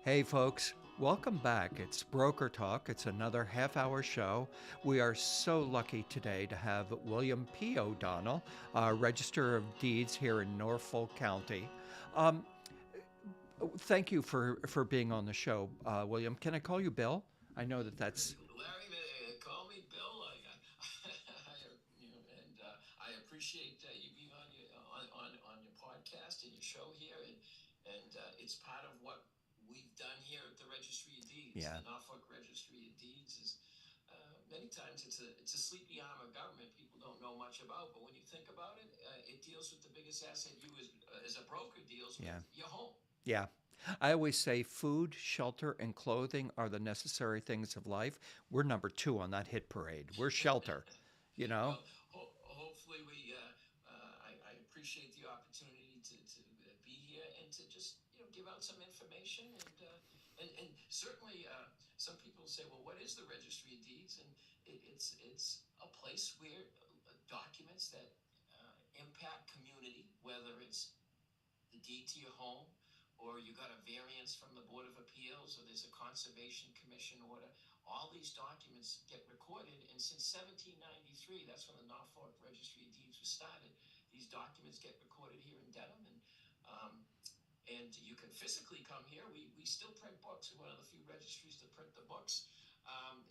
Hey, folks, welcome back. It's Broker Talk. It's another half hour show. We are so lucky today to have William P. O'Donnell, Register of Deeds here in Norfolk County. Um, Thank you for being on the show, William. Can I call you Bill? I know that that's. Larry, call me Bill. I appreciate you being on your podcast and your show here, and it's part of what we've done here at the Registry of Deeds. Yeah, The Norfolk Registry of Deeds is many times it's a sleepy arm of government people don't know much about. But when you think about it, it deals with the biggest asset you as a broker deals with yeah, your home. yeah. I always say food, shelter, and clothing are the necessary things of life. We're number two on that hit parade. We're shelter, you know? Well, hopefully I appreciate the opportunity to be here and to just give out some information and certainly some people say, well, what is the Registry of Deeds? And it's a place where documents that impact community, whether it's the deed to your home, or you got a variance from the Board of Appeals, or there's a Conservation Commission order. All these documents get recorded, and since 1793, that's when the Norfolk Registry of Deeds was started. These documents get recorded here in Dedham, and you can physically come here. We still print books. We're one of the few registries that print the books. Um,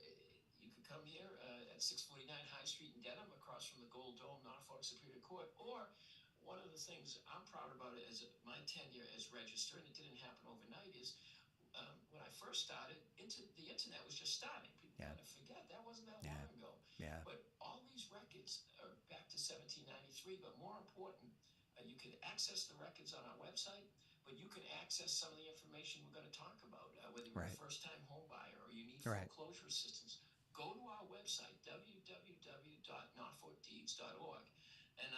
you can come here at 649 High Street in Dedham, across from the Gold Dome, Norfolk Superior Court. Or one of the things I'm proud about it as my tenure as register, and it didn't happen overnight, is when I first started, the internet was just starting. People Yeah, kind of forget that wasn't that yeah, long ago. yeah. But all these records are back to 1793. But more important, you can access the records on our website, but you can access some of the information we're going to talk about, whether you're a Right, first-time home buyer or you need right. foreclosure assistance. Go to our website, www.norfolkdeeds.org. And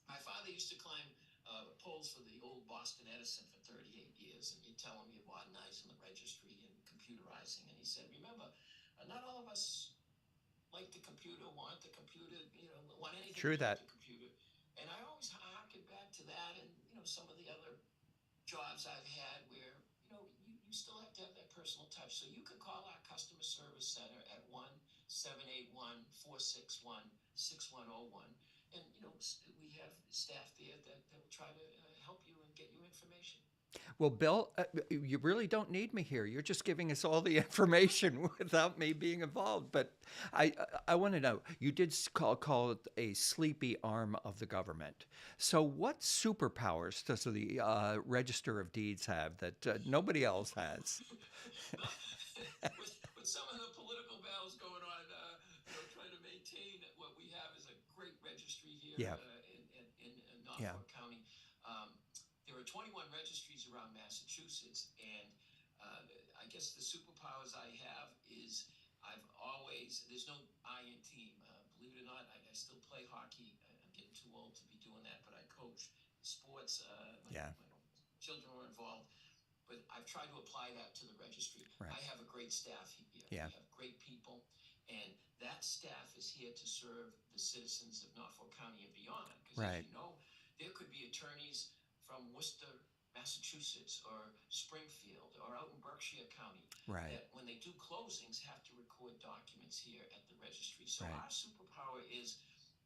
my father used to climb poles for the old Boston Edison for 38 years, and you tell him you're modernizing the registry and computerizing, and he said, remember, not all of us like the computer, want the computer, want anything to True do with that. the computer. And I always harken back to that, and some of the other jobs I've had where you still have to have that personal touch. So you can call our customer service center at 1-781-461-6101, and we have staff there that will try to help you and get you information. Well, Bill, you really don't need me here. You're just giving us all the information without me being involved. But I want to know. You did call it a sleepy arm of the government. So, what superpowers does the Register of Deeds have that nobody else has? No, with some of the political battles going on, trying to maintain what we have is a great registry here Yeah, in yeah, Norfolk County. Um, there are 21 registries around Massachusetts, and uh, I guess the superpowers I have is there's no I in team. Believe it or not, I still play hockey. I'm getting too old to be doing that, but I coach sports. yeah, My children were involved, but I've tried to apply that to the registry. I right, have a great staff here. yeah, We have great people, and that staff is here to serve the citizens of Norfolk County and beyond. Because as right, you know, there could be attorneys from Worcester, Massachusetts, or Springfield, or out in Berkshire County right, that, when they do closings, have to record documents here at the registry. So right, our superpower is,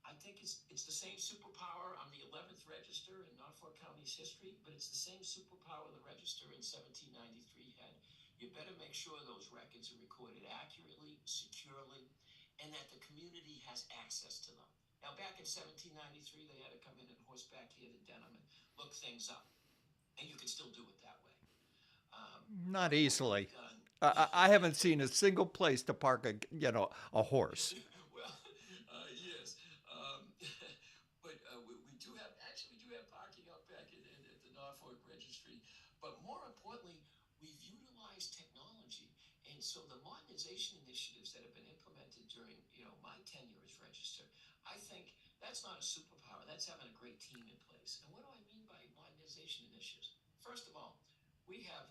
I think it's the same superpower on the 11th register in Norfolk County's history, but it's the same superpower the register in 1793 had. You better make sure those records are recorded accurately, securely, and that the community has access to them. Now, back in 1793, they had to come in and horseback here to Denham and look things up, and you can still do it that way. not But what we've easily. done, I haven't seen a single place to park a horse. well, yes, um, but we do have actually we do have parking out back at the Norfolk Registry. But more importantly, we've utilized technology, and so the modernization initiatives that have been implemented during my tenure as register, I think that's not a superpower. That's having a great team in place. And what do I mean by modernization initiatives? First of all, we have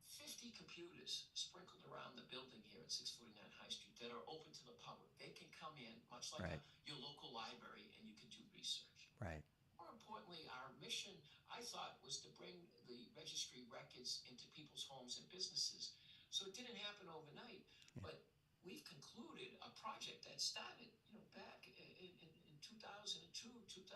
50 computers sprinkled around the building here at 649 High Street that are open to the public. They can come in, much like Right, your local library, and you can do research. right, More importantly, our mission, I thought was to bring the registry records into people's homes and businesses. So it didn't happen overnight, but we've concluded a project that started, back in 2002, 2003,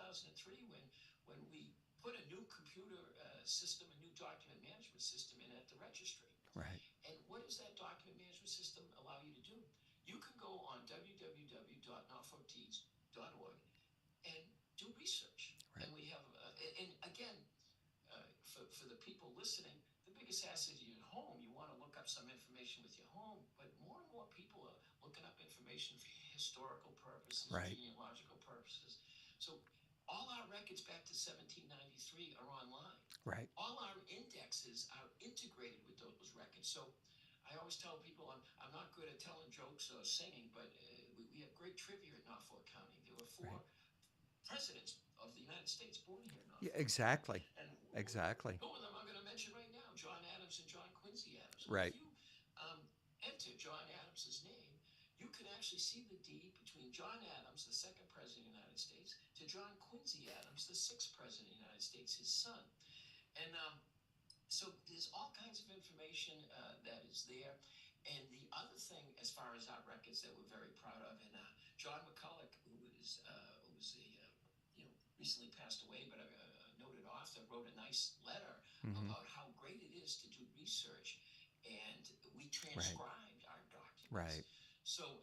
when we put a new computer system, a new document management system in at the registry. Right. And what does that document management system allow you to do? You can go on www.norfolkdeeds.org and do research. Right. And we have, and again, for the people listening, the biggest asset is your home. You want to look up some information with your home, but more and more people are looking up information for historical purposes, Right. genealogical purposes. So all our records back to 1793 are online. Right. All our indexes are integrated with those records. So I always tell people I'm not good at telling jokes or singing, but we have great trivia in Norfolk County. There were four Right. presidents of the United States born here in Yeah, Norfolk County. exactly. And Exactly. one of them I'm going to mention right now, John Adams and John Quincy Adams. Well, if Right. you um, enter John Adams's name, you can actually see the deed between John Adams, the second president of the United States, to John Quincy Adams, the sixth president of the United States, his son. And so there's all kinds of information that is there. And the other thing, as far as our records that we're very proud of, and John McCulloch, who was a recently passed away, but a noted author, wrote a nice letter Mm-hmm. about how great it is to do research, and we Right. transcribed our documents. Right. So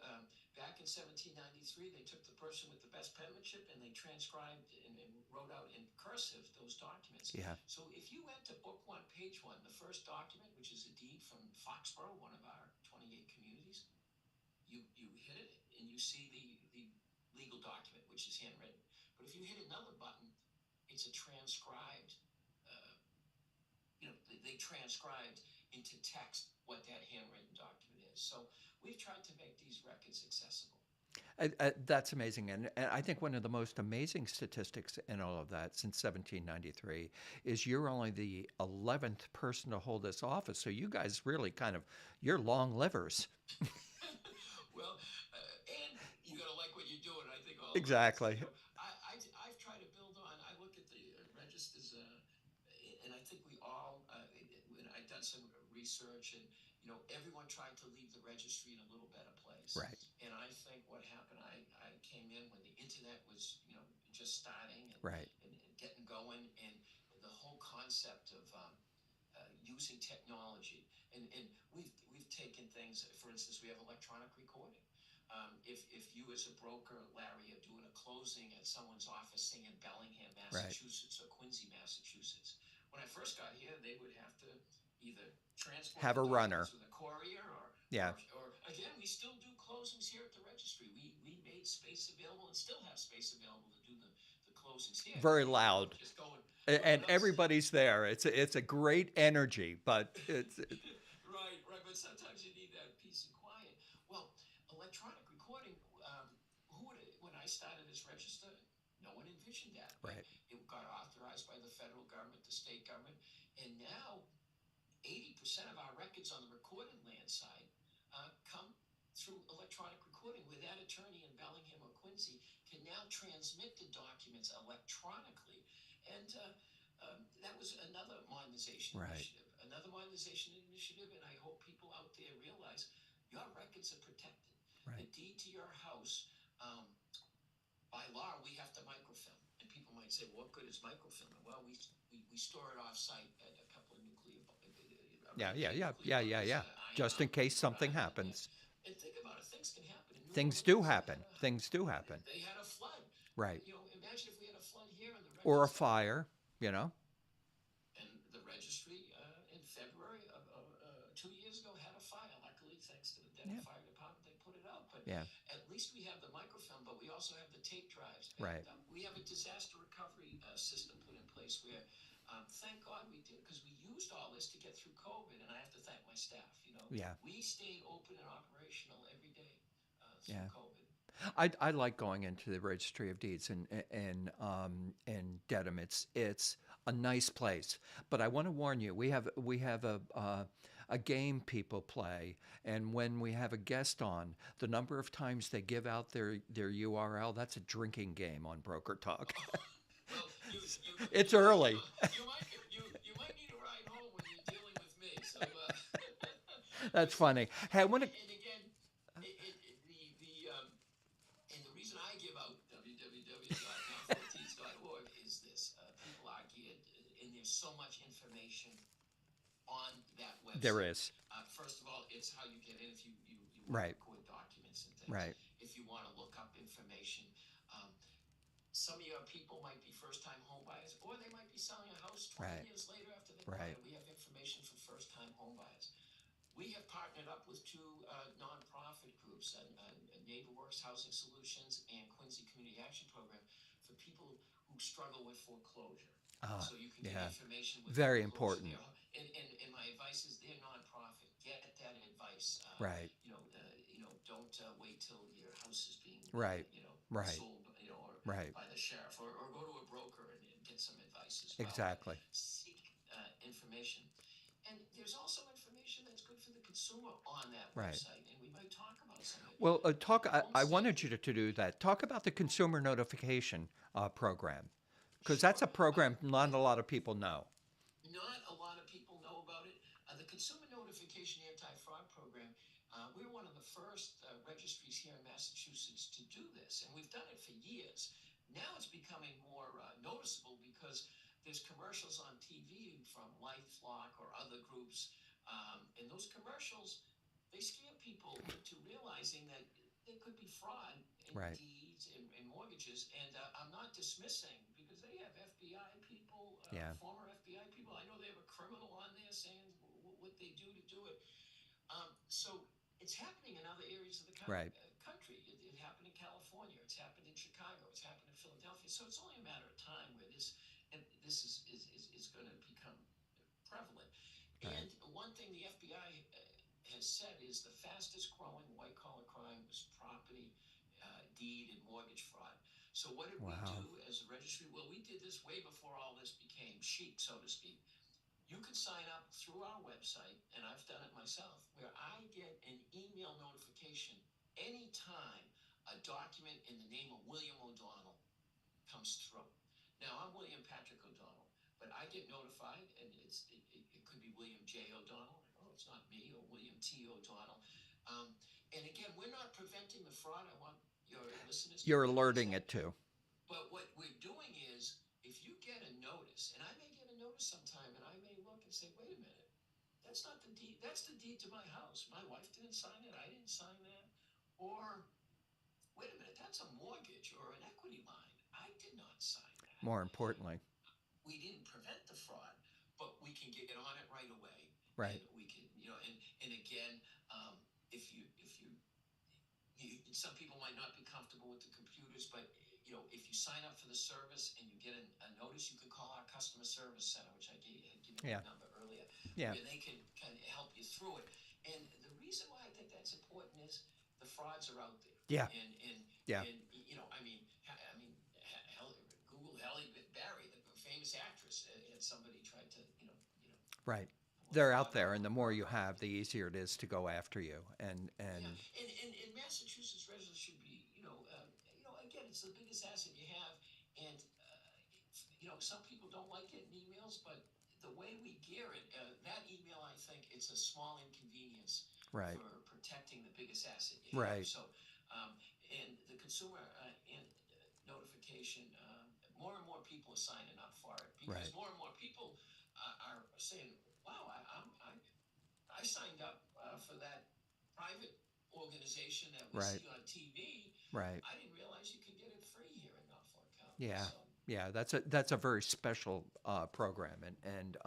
back in 1793, they took the person with the best penmanship and they transcribed and wrote out in cursive those documents. Yeah. So if you went to book one, page one, the first document, which is a deed from Foxborough, one of our 28 communities, you hit it and you see the legal document, which is handwritten. But if you hit another button, it's a transcribed. Uh, they transcribed into text what that handwritten document is. So we've tried to make these records accessible. That's amazing. And I think one of the most amazing statistics in all of that since 1793 is you're only the 11th person to hold this office. So you guys really kind of, you're long livers. Well, and you got to like what you're doing. I think all of us, Exactly. I've tried to build on. I look at the registers, and I think we all. When I've done some research, and everyone tried to leave the registry in a little better place. Right. And I think what happened, I came in when the internet was, just starting Right. and getting going, and the whole concept of using technology. And we've taken things. For instance, we have electronic recording. If you as a broker, Larry, are doing a closing at someone's office, say in Bellingham, Right. Massachusetts, or Quincy, Massachusetts, when I first got here, they would have to either transport Have the a runner. documents with a courier, Yeah. or again, we still do closings here at the registry. We made space available and still have space available to do the closings here. Very You know, loud. just going And upstairs. everybody's there. It's a great energy, but Right. But sometimes you need that peace and quiet. Well, electronic recording. When I started as register, no one envisioned that, but right. it got authorized by the federal government, the state government, and now 80% of our records on the recorded land side come through electronic recording, where that attorney in Bellingham or Quincy can now transmit the documents electronically. And that was another modernization Right. initiative. Another modernization initiative, and I hope people out there realize your records are protected. The Right. deed to your house, by law, we have to microfilm. And people might say, well, what good is microfilming? Well, we store it off site at a couple of Yeah. Yeah. Yeah. nuclear Yeah. Yeah. bunkers, Yeah. iron Just in mountain, case something garage in there. happens. And think about it, things can happen. In New Things do Orleans, happen. Things do happen. they had a flood. Right. Imagine if we had a flood here and the Or a records fire, you know? and the registry in February of 2 years ago had a fire. Luckily, thanks to the Denver Yeah. Fire Department, they put it out. But Yeah. at least we have the microfilm, but we also have the tape drives. Right. And we have a disaster recovery system put in place where, thank God we did, because we used all this to get through COVID. And I have to thank my staff. Yeah. We stayed open and operational every day through Yeah. COVID. I like going into the Registry of Deeds in Dedham. It's a nice place, but I want to warn you. We have a game people play, and when we have a guest on, the number of times they give out their URL, that's a drinking game on Broker Talk. Well, It's you early. you That's funny. Hey, I want to. and again, and the reason I give out www.norfolkdeeds.org is this: people are geared, and there's so much information on that There website. is. First of all, it's how you get in if you want to Right. record documents and things. Right. If you want to look up information, um, some of your people might be first-time home buyers, or they might be selling a house 20 Right. years later after they bought Right. it. We have information for first-time home buyers. We have partnered up with two nonprofit groups, NeighborWorks Housing Solutions and Quincy Community Action Program, for people who struggle with foreclosure. Ah, So you can get yeah. information with Very foreclosure important. there. And my advice is they're nonprofit. Get that advice. Right. Don't wait till your house is being, Right. Right. sold, or Right. by the sheriff, or go to a broker and get some advice as well. But Exactly. seek information. And there's also information that's good for the consumer on that Right. website, and we might talk about some of it. Well, talk. Home I wanted you safety. to do that. Talk about the consumer notification program, because that's Sure. a program not a lot of people know. Not a lot of people know about it. The Consumer Notification Anti-Fraud Program, we're one of the first registries here in Massachusetts to do this, and we've done it for years. Now it's becoming more noticeable because there's commercials on TV from LifeLock or other groups, and those commercials, they scare people into realizing that there could be fraud in Right. deeds and mortgages. And I'm not dismissing, because they have FBI people, Yeah. former FBI people. I know they have a criminal on there saying what they do to do it. So it's happening in other areas of the Right. country. It happened in California. It's happened in Chicago. It's happened in Philadelphia. So it's only a matter of time where this is going to become prevalent. Right. And one thing the FBI has said is the fastest growing white collar crime was property, deed, and mortgage fraud. So what did we Wow. do as a registry? Well, we did this way before all this became chic, so to speak. You can sign up through our website, and I've done it myself, where I get an email notification anytime a document in the name of William O'Donnell comes through. Now, I'm William Patrick O'Donnell, but I get notified, and it could be William J. O'Donnell. Like, oh, it's not me, or William T. O'Donnell. Um, and again, we're not preventing the fraud. I want your listeners to You're realize alerting that. it to. But what we're doing is, if you get a notice, and I may get a notice sometime, and I may look and say, wait a minute, that's not the deed. That's the deed to my house. My wife didn't sign it. I didn't sign that. Or wait a minute, that's a mortgage or an equity line. I did not sign that. More importantly. We didn't prevent the fraud, but we can get on it right away, Right. and we can, and again, if some people might not be comfortable with the computers, but if you sign up for the service and you get a notice, you can call our customer service center, which had given you Yeah. a number earlier, Yeah. where they can kind of help you through it. And the reason why I think that's important is the frauds are out there, Yeah. and Yeah. Google Halle Berry, the famous actress, had somebody tried to Right. They're out fraud there, and the more you her. have, the easier it is to go after you. Yeah, And and Massachusetts residents should be, again, it's the biggest asset you have, and some people don't like getting emails, but the way we gear it, that email, I think it's a small inconvenience right. for protecting the biggest asset you have. Right. So, and the consumer notification, more and more people are signing up for it, because Right. more and more people are saying, "Wow, I signed up for that private organization that we Right. see on TV. Right. I didn't realize you could get it free here in Norfolk County." Yeah. So, Yeah, that's a very special program, and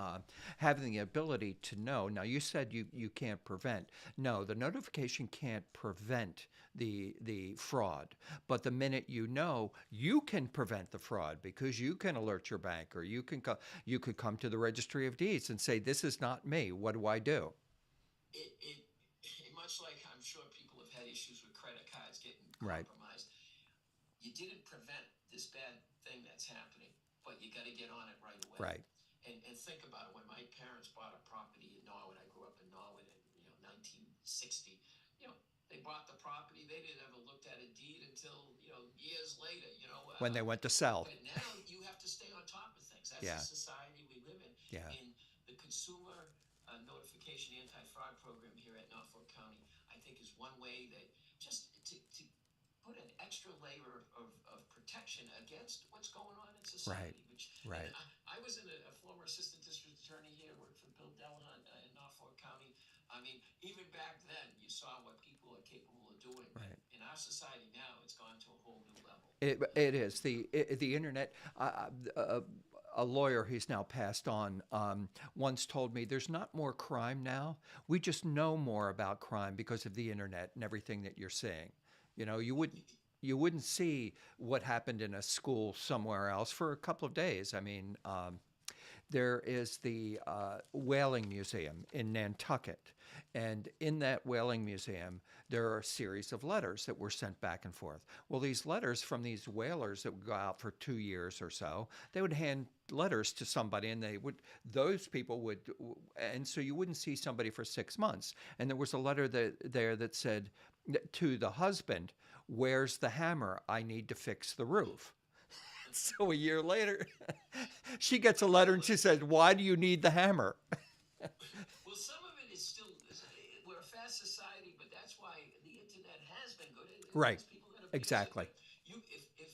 having the ability to know. Now, you said you can't prevent. No, the notification can't prevent the fraud, but the minute you know, you can prevent the fraud, because you can alert your bank, or you could come to the Registry of Deeds and say, "This is not me. What do I do?" it, it, much like I'm sure people have had issues with credit cards getting Right. compromised, you didn't prevent this bad thing that's happening, but you got to get on it right away. Right. And think about it. When my parents bought a property in Norwood, I grew up in Norwood in 1960. They bought the property. They didn't ever looked at a deed until years later. When they went to sell. But now you have to stay on top of things. That's the Yeah. society we live in, Yeah. and the consumer notification anti-fraud program here at Norfolk County, I think is one way that just to put an extra layer of protection against what's going on in Right. society. Which, and Right. I was a former assistant district attorney here, worked for Bill Delahunt in Norfolk County. I mean, even back then, you saw what people are capable of doing, and Right. in our society now, it's gone to a whole new level. It is the internet. A lawyer who's now passed on once told me there's not more crime now. We just know more about crime because of the internet and everything that you're seeing. You know, you wouldn't see what happened in a school somewhere else for a couple of days. I mean, there is the Whaling Museum in Nantucket. And in that Whaling Museum, there are a series of letters that were sent back and forth. Well, these letters from these whalers that would go out for 2 years or so, they would hand letters to somebody and those people would, and so you wouldn't see somebody for 6 months. And there was a letter that said to the husband, "Where's the hammer? I need to fix the roof." So a year later, she gets a letter and Well, she says, "Why do you need the hammer?" well, some of it is still, we're a fast society, but that's why the internet has been good. It Right. has people that abuse it, Exactly. but if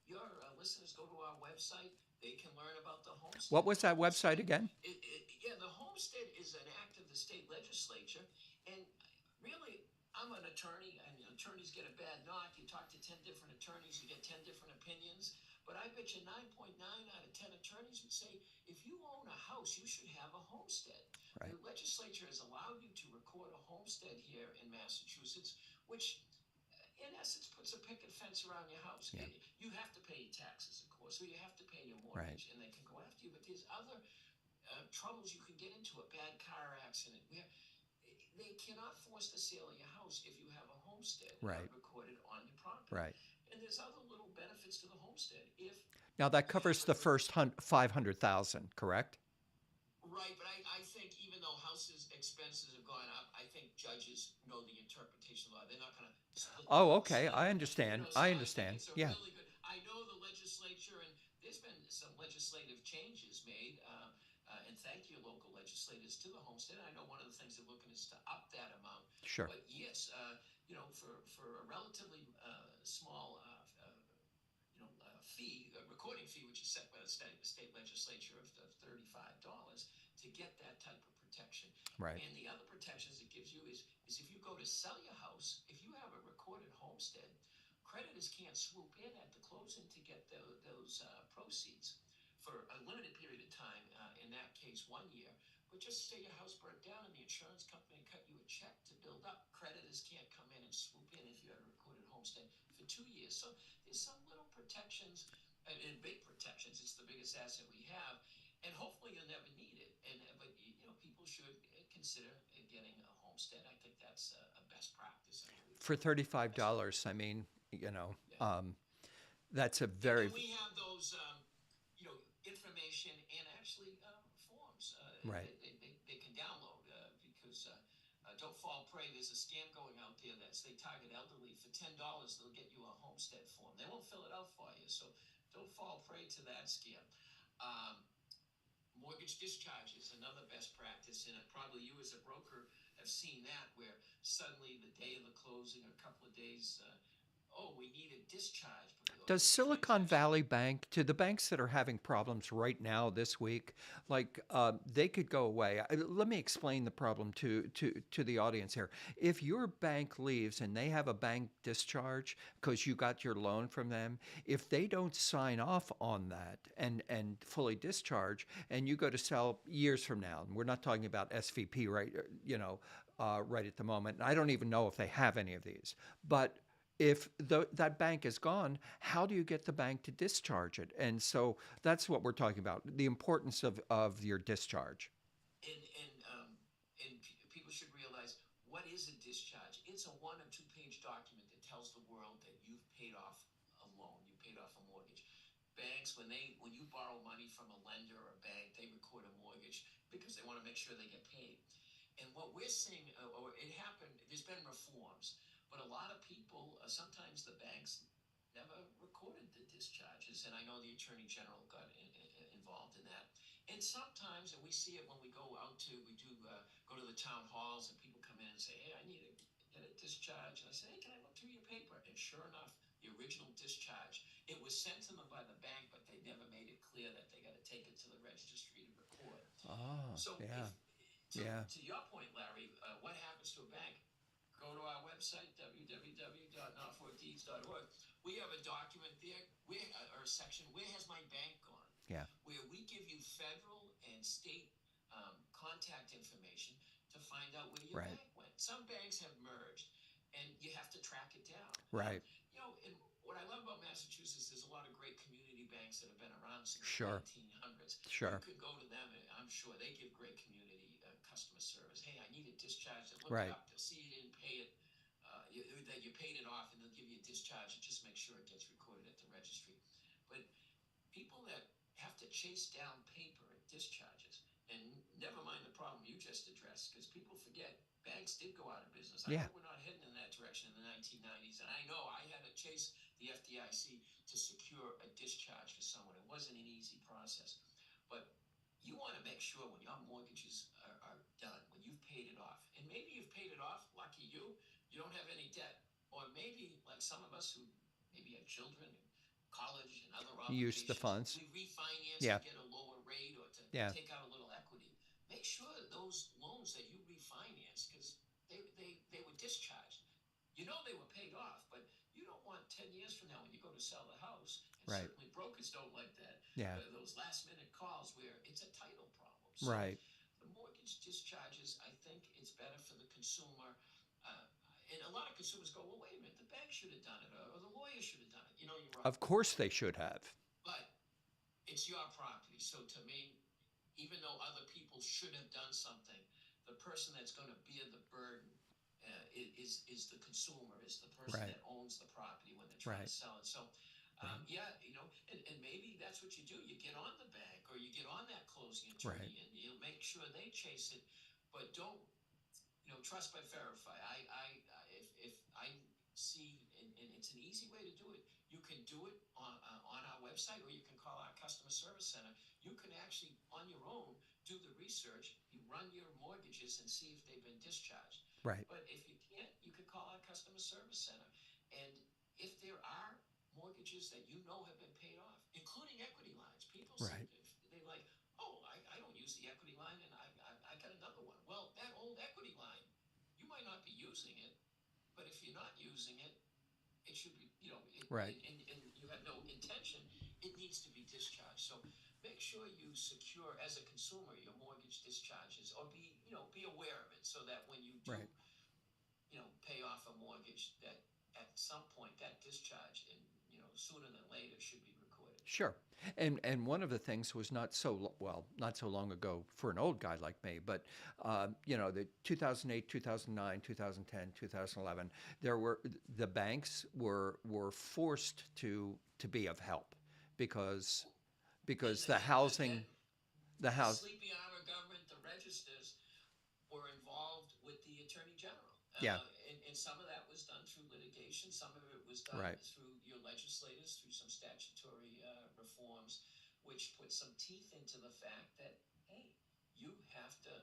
your listeners go to our website, they can learn about the What homestead. was The that website homestead, again? yeah, the homestead is an act of the state legislature, and really, I'm an attorney, and attorneys get a bad knock. You talk to 10 different attorneys, you get 10 different opinions. But I bet you 9.9 out of 10 attorneys would say if you own a house, you should have a homestead. Right. The legislature has allowed you to record a homestead here in Massachusetts, which in essence puts a picket fence around your house. Yeah. You have to pay taxes, of course, so you have to pay your Right. mortgage, and they can go after you. But there's other troubles you can get into, a bad car accident. They cannot force the sale of your house if you have a homestead Right. recorded on your property. Right. And there's other little benefits to the homestead if Now that you have covers it. the first 500,000, correct? Right, but I think even though houses expenses have gone up, I think judges know the interpretation of law. They're not going to split the Oh, house. okay. I understand. So I I think understand. it's a Yeah. really good. I know the legislature, and there's been some legislative changes made. And thank you, local legislators, to the homestead. I know one of the things they're looking is to up that amount. Sure. But yes, for a relatively small fee, a recording fee, which is set by the state legislature of $35 to get that type of protection. Right. And the other protections it gives you is if you go to sell your house, if you have a recorded homestead, creditors can't swoop in at the closing to get those proceeds for a limited period of time. In that case, 1 year. But just say your house burnt down and the insurance company cut you a check to build up. Creditors can't come in and swoop in if you had a recorded homestead for 2 years. So there's some little protections and big protections. It's the biggest asset we have, and hopefully you'll never need it. And but people should consider getting a homestead. I think that's a best practice. I believe For best. $35, I mean, Yeah. that's a And very we have those, information and actually forms right. they can download because don't fall prey. There's a scam going out there that's they target elderly for $10. They'll get you a homestead form. They won't fill it out for you, so don't fall prey to that scam. Um, Mortgage discharge is another best practice, and probably you as a broker have seen that where suddenly the day of the closing, or a couple of days, oh, we need a discharge, Does the Silicon transaction. Valley Bank, to the banks that are having problems right now this week, like they could go away? Let me explain the problem to the audience here. If your bank leaves and they have a bank discharge because you got your loan from them, if they don't sign off on that and fully discharge, and you go to sell years from now, and we're not talking about SVP right at the moment. I don't even know if they have any of these, but if that bank is gone, how do you get the bank to discharge it? And so that's what we're talking about, the importance of your discharge. And people should realize what is a discharge. It's a 1 or 2 page document that tells the world that you've paid off a loan, you paid off a mortgage. Banks, when you borrow money from a lender or a bank, they record a mortgage because they want to make sure they get paid. And what we're seeing, or it happened, there's been reforms, but a lot of people, sometimes the banks never recorded the discharges, and I know the attorney general got involved in that. And and sometimes, and we see it when we go out to, we do go to the town halls, and people come in and say, "Hey, I need to get a discharge," and I say, "Hey, can I look through your paper?" And sure enough, the original discharge, it was sent to them by the bank, but they never made it clear that they got to take it to the registry to record. Oh, So if yeah, to yeah, to your point, Larry, what happens to a bank? Go to our website www.norfolkdeeds.org. We have a document there, where or a section, where has my bank gone, yeah, where we give you federal and state contact information to find out where your right, bank went. Some banks have merged, and you have to track it down. right. And what I love about Massachusetts, there's a lot of great community banks that have been around since the Sure, 1900s. You sure. can go to them, and I'm sure they give great community customer service. Hey, I need a discharge. They'll look it Right. up. They'll see you didn't pay it, that you paid it off, and they'll give you a discharge and just make sure it gets recorded at the registry. But people that have to chase down paper and discharges, and never mind the problem you just addressed, because people forget banks did go out of business. I Yeah, hope we're not heading in that direction in the 1990s. And I know I had to chase the FDIC to secure a discharge for someone. It wasn't an easy process. But you want to make sure when your mortgages are done, when you've paid it off, and maybe you've paid it off, lucky you, you don't have any debt. Or maybe, like some of us who maybe have children and college and other use the obligations, funds. we refinance Yeah, to get a lower rate or to yeah, take out a little equity. Make sure those loans that you refinance, because they were discharged, you know they were paid off, but you don't want 10 years from now when you go to sell the house, and right, certainly brokers don't like that, yeah, those last minute calls where it's a title problem. So right. the mortgage discharges, I think it's better for the consumer. Uh, and a lot of consumers go, well, wait a minute, the bank should have done it, or the lawyer should have done it. You're right. Of course they should have. But it's your property. So to me, even though other people should have done something, the person that's going to bear the burden is the consumer, is the person Right, that owns the property when they're trying right, to sell it. So, right, yeah, and maybe that's what you do. You get on the bank, or you get on that closing right, attorney, and you make sure they chase it, but don't, trust but verify. If I see, and it's an easy way to do it. You can do it on our website, or you can call our customer service center. You can actually, on your own, do the research. You run your mortgages and see if they've been discharged. right, But if you can't, you can call our customer service center. And if there are mortgages that have been paid off, including equity lines, people say, right, they like, oh, I don't use the equity line, and I got another one. Well, that old equity line, you might not be using it, but if you're not using it, it should be, right, and you have no intention, it needs to be discharged. So make sure you secure, as a consumer, your mortgage discharges, or be aware of it, so that when you do, right. pay off a mortgage, that at some point that discharge, and sooner than later, should be recorded. Sure. And one of the things was not so long ago for an old guy like me, but the 2008, 2009, 2010, 2011, there were the banks were forced to be of help because And because the, and the, the the the house sleepy arm of government, the registers, were involved with the attorney general. yeah, And some of that was done through litigation. Some of it was done right, through your legislators, through some statutory reforms, which put some teeth into the fact that, hey, you have to,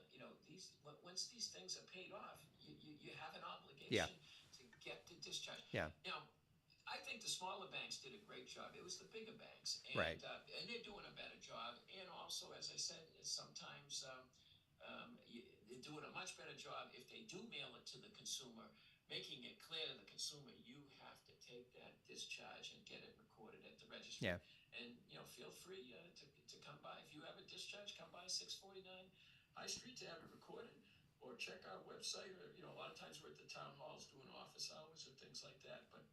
once these things are paid off, you have an yeah, obligation to get the discharge. yeah, Now, I think the smaller banks did a great job. It was the bigger banks, right, and they're doing a better job. And also, as I said, sometimes they're doing a much better job if they do mail it to the consumer, making it clear to the consumer, you have to take that discharge and get it recorded at the registry. yeah. And feel free to come by. If you have a discharge, come by 649 High Street to have it recorded, or check our website. Or a lot of times we're at the town halls doing office hours or things like that. But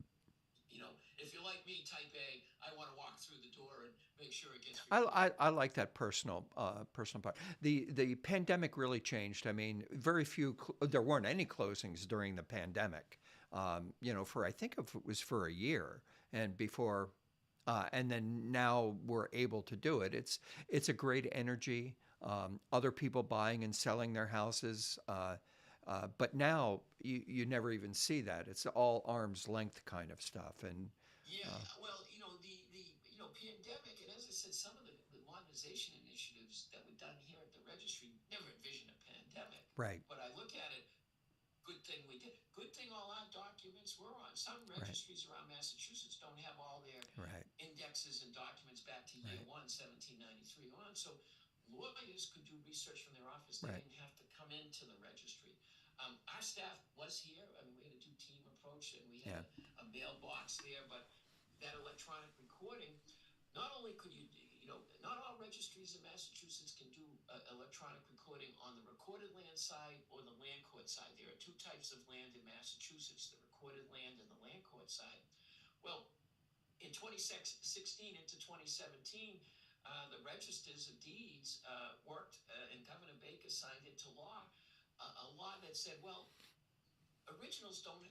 if you're like me, type A, I want to walk through the door and make sure it gets recorded. I like that personal part. The pandemic really changed. I mean, there weren't any closings during the pandemic. For I think if it was for a year, and before, and then now we're able to do it. It's a great energy. Other people buying and selling their houses. But now you never even see that. It's all arm's length kind of stuff. And Yeah, uh, well, the pandemic, and as I said, some of the modernization initiatives that were done here at the registry never envisioned a pandemic. Right. But I look at it, good thing we did. Good thing all our documents were on. Some Right. registries around Massachusetts don't have all their Right. indexes and documents back to year Right. one, 1793 on. So lawyers could do research from their office. They Right. didn't have to come into the registry. Our staff was here. I mean, we had to do team approach and we had Yeah. a mailbox there, but that electronic recording, not only could you, not all registries in Massachusetts can do electronic recording on the recorded land side or the land court side. There are two types of land in Massachusetts, the recorded land and the land court side. Well, in 2016 into 2017, the registers of deeds worked, and Governor Baker signed into law a law that said, well, originals don't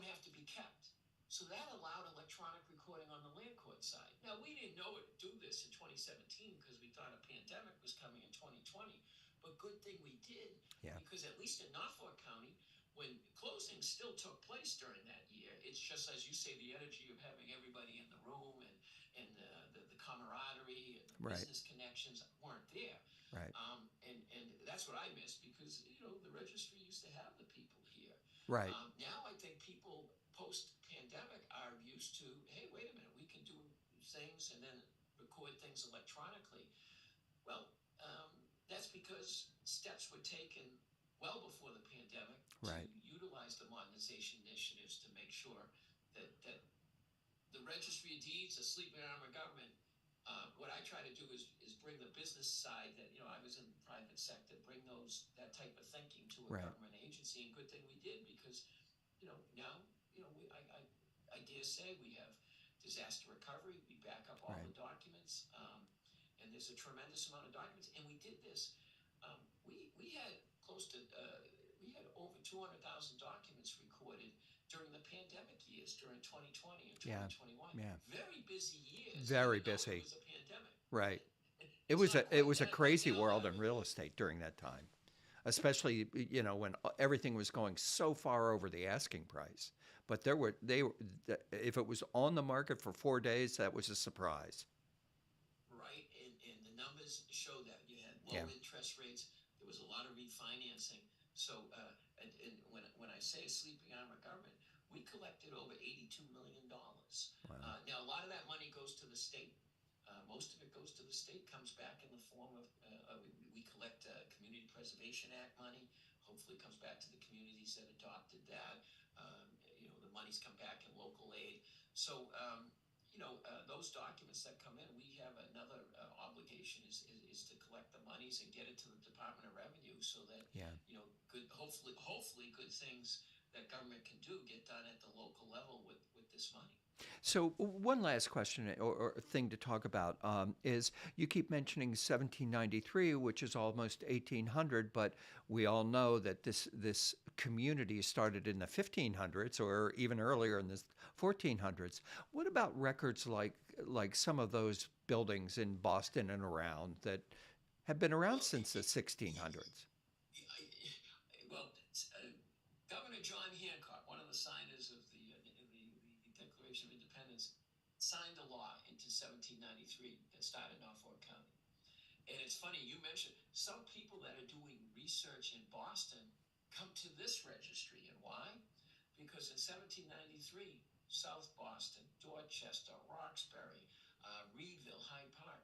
have to be kept. So that allowed electronic recording on the land court side. Now we didn't know it do this in 2017 because we thought a pandemic was coming in 2020. But good thing we did, Yeah. because at least in Norfolk County, when closings still took place during that year, it's just as you say, the energy of having everybody in the room and the camaraderie and the Right. business connections weren't there. Right. And that's what I missed because the registry used to have the people here. Right. Now I think people post pandemic are used to, hey, wait a minute, we can do things and then record things electronically. Well, that's because steps were taken well before the pandemic to Right. utilize the modernization initiatives to make sure that the registry of deeds, the sleeping arm of government. What I try to do is bring the business side that I was in the private sector, bring that type of thinking to a Right. government agency, and good thing we did because now I dare say we have disaster recovery. We back up all Right. the documents, and there's a tremendous amount of documents, and we did this. We had close to we had over 200,000 documents recorded during the pandemic years, during 2020 and Yeah. 2021. Yeah. Very busy years, Very even though it busy. was a pandemic. Right. It's not It quite was a that like crazy now. world in real estate during that time, especially when everything was going so far over the asking price. But if it was on the market for 4 days, that was a surprise. Right? And the numbers show that you had Yeah. low interest rates. There was a lot of refinancing. So, and when I say sleeping arm of government, we collected over $82 million. Wow. Now, a lot of that money goes to the state. Most of it goes to the state, comes back in the form of we collect Community Preservation Act money. Hopefully, comes back to the communities that adopted that. The monies come back in local aid. So, those documents that come in, we have another obligation is to collect the monies and get it to the Department of Revenue so that Yeah. good, hopefully good things that government can do get done at the local level with this money. So one last question or thing to talk about is you keep mentioning 1793, which is almost 1800, but we all know that this community started in the 1500s or even earlier in the 1400s. What about records like some of those buildings in Boston and around that have been around Well, since the 1600s? well, Governor John Hancock, one of the signers of the Declaration of Independence, signed a law into 1793 that started Norfolk County. And it's funny, you mentioned some people that are doing research in Boston come to this registry. And why? Because in 1793, South Boston, Dorchester, Roxbury, Reedville, Hyde Park,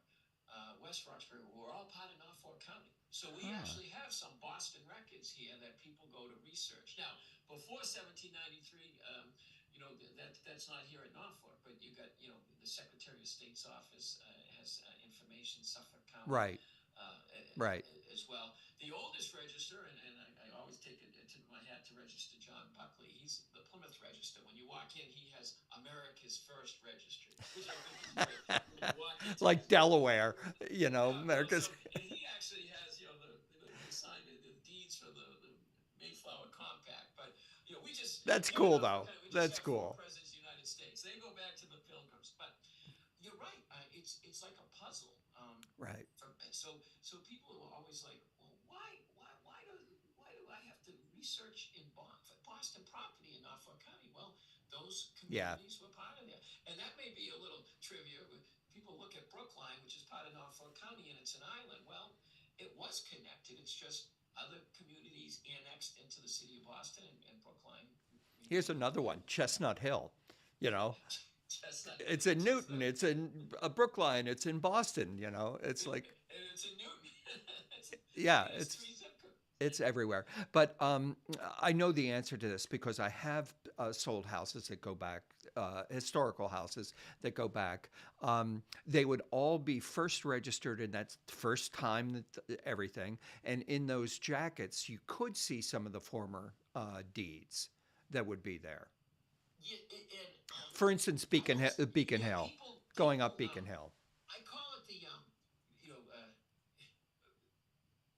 West Roxbury were all part of Norfolk County. So we Huh. actually have some Boston records here that people go to research. Now, before 1793, that's not here at Norfolk, but you got, the Secretary of State's office has information, Suffolk County Right. Right. as well. The oldest register, and I always take a tip of my hat to Register John Buckley. He's the Plymouth Register. When you walk in, he has America's first registry, which I think is great. When you walk into Like his Delaware, yeah, America's. and he actually has the sign the deeds for the Mayflower Compact. But we just That's here in cool Norfolk though. County, we just That's have four cool. presidents of the United States. They go back to the Pilgrims, but you're right. It's like a puzzle. Right. So people are always like, well, why do I have to research in Boston property in Norfolk County? Well, those Yeah. communities were part of that, and that may be a little trivia. But people look at Brookline, which is part of Norfolk County, and it's an island. Well, it was connected. It's just other communities annexed into the city of Boston, and Brookline Here's remained another one, Chestnut Hill. You know, Chestnut. it's in Newton, Chestnut. it's in Brookline, it's in Boston. It's And, like, and it's in Newton. it's, yeah, it has it's three zip codes. it's everywhere. But I know the answer to this because I have sold houses that go back, historical houses that go back. They would all be first registered in that first time that everything, and in those jackets you could see some of the former deeds that would be there. Yeah, and For instance, almost Beacon yeah, Hill, people going up people Beacon Hill. I call it the you know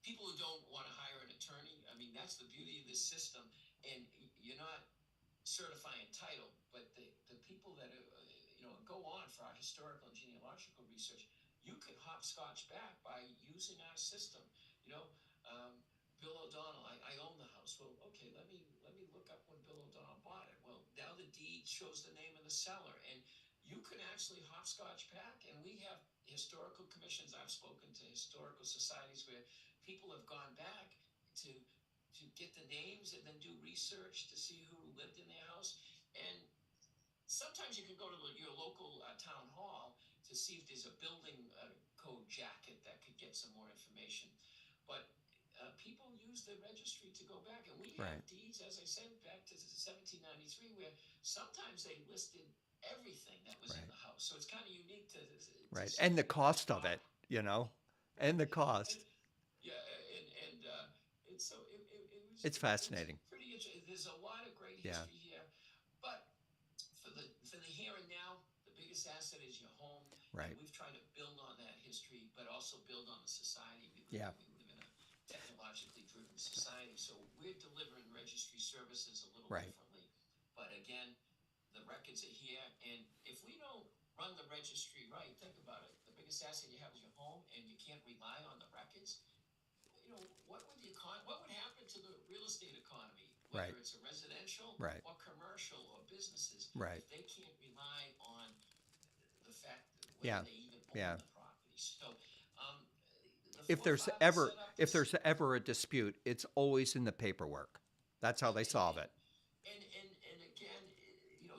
people who don't want to hire an attorney. I mean, that's the beauty of this system, and you're not certifying title, but the people that go on for our historical and genealogical research, you could hopscotch back by using our system. You know, um, Bill O'Donnell, I own the house. Well, okay, let me look up when Bill O'Donnell bought it. Well, now the deed shows the name of the seller, and you can actually hopscotch back. And we have historical commissions. I've spoken to historical societies where people have gone back to get the names and then do research to see who lived in their house. And sometimes you can go to your local town hall to see if there's a building code jacket that could get some more information. But people use the registry to go back, and we have Right, deeds, as I said, back to 1793, where sometimes they listed everything that was in right, the house. So it's kind of unique to right. see And the where we cost of drop. it, you know, Right. and the And cost. yeah, and it's so It's it's fascinating. pretty interesting. There's a lot of great Yeah, history here, but for the here and now, the biggest asset is your home, and right. we've tried to build on that history, but also build on the society we live Yeah, in. We live in a technologically driven society, so we're delivering registry services a little right, differently. But again, the records are here, and if we don't run the registry right, think about it. The biggest asset you have is your home, and you can't rely on the records. What would happen to the real estate economy, whether right, it's a residential right, or commercial or businesses, right. if they can't rely on the fact whether Yeah, they even own yeah. the property? So um, the If there's forefathers ever set up if this. there's ever a dispute, it's always in the paperwork. That's how Right, they solve it. and again,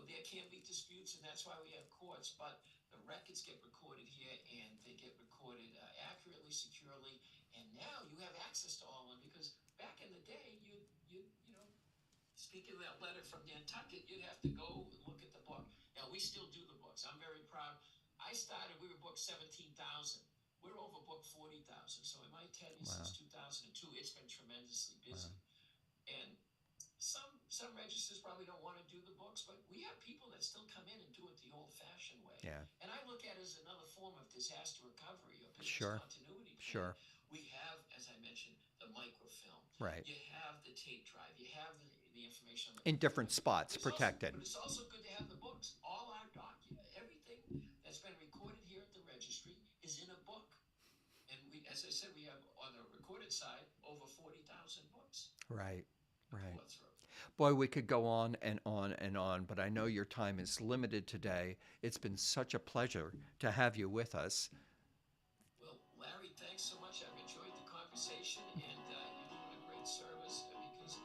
there can be disputes, and that's why we have courts. But the records get recorded here, and they get recorded accurately, securely. And now you have access to all of them, because back in the day, you speaking of that letter from Nantucket, you'd have to go look at the book. Now we still do the books. I'm very proud. I started. We were booked 17,000. We're over booked 40,000. So in my tenure since Wow, 2002, it's been tremendously wow. busy. And some registers probably don't want to do the books, but we have people that still come in and do it the old-fashioned way. Yeah, And I look at it as another form of disaster recovery or business sure, continuity planning. sure. We have, as I mentioned, the microfilm. Right. You have the tape drive. You have the information on the In computer. different spots, But protected. it's also good to have the books. All our everything that's been recorded here at the registry is in a book. And as I said, we have on the recorded side over 40,000 books Right, to right. pour through. Boy, we could go on and on and on, but I know your time is limited today. It's been such a pleasure to have you with us. Well, Larry, thanks so much. I've enjoyed the conversation, and you're doing a great service because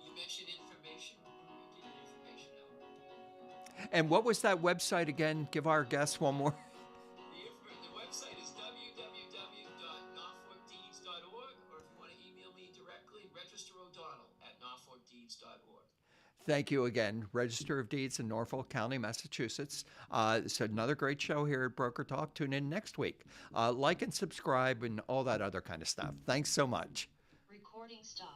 you mentioned information. You're getting information out. And what was that website again? Give our guests one more. The website is www.norfolkdeeds.org, or if you want to email me directly, Register O'Donnell at norfolkdeeds.org. Thank you again. Register of Deeds in Norfolk County, Massachusetts. It's another great show here at Broker Talk. Tune in next week. Like and subscribe and all that other kind of stuff. Thanks so much. Recording stop.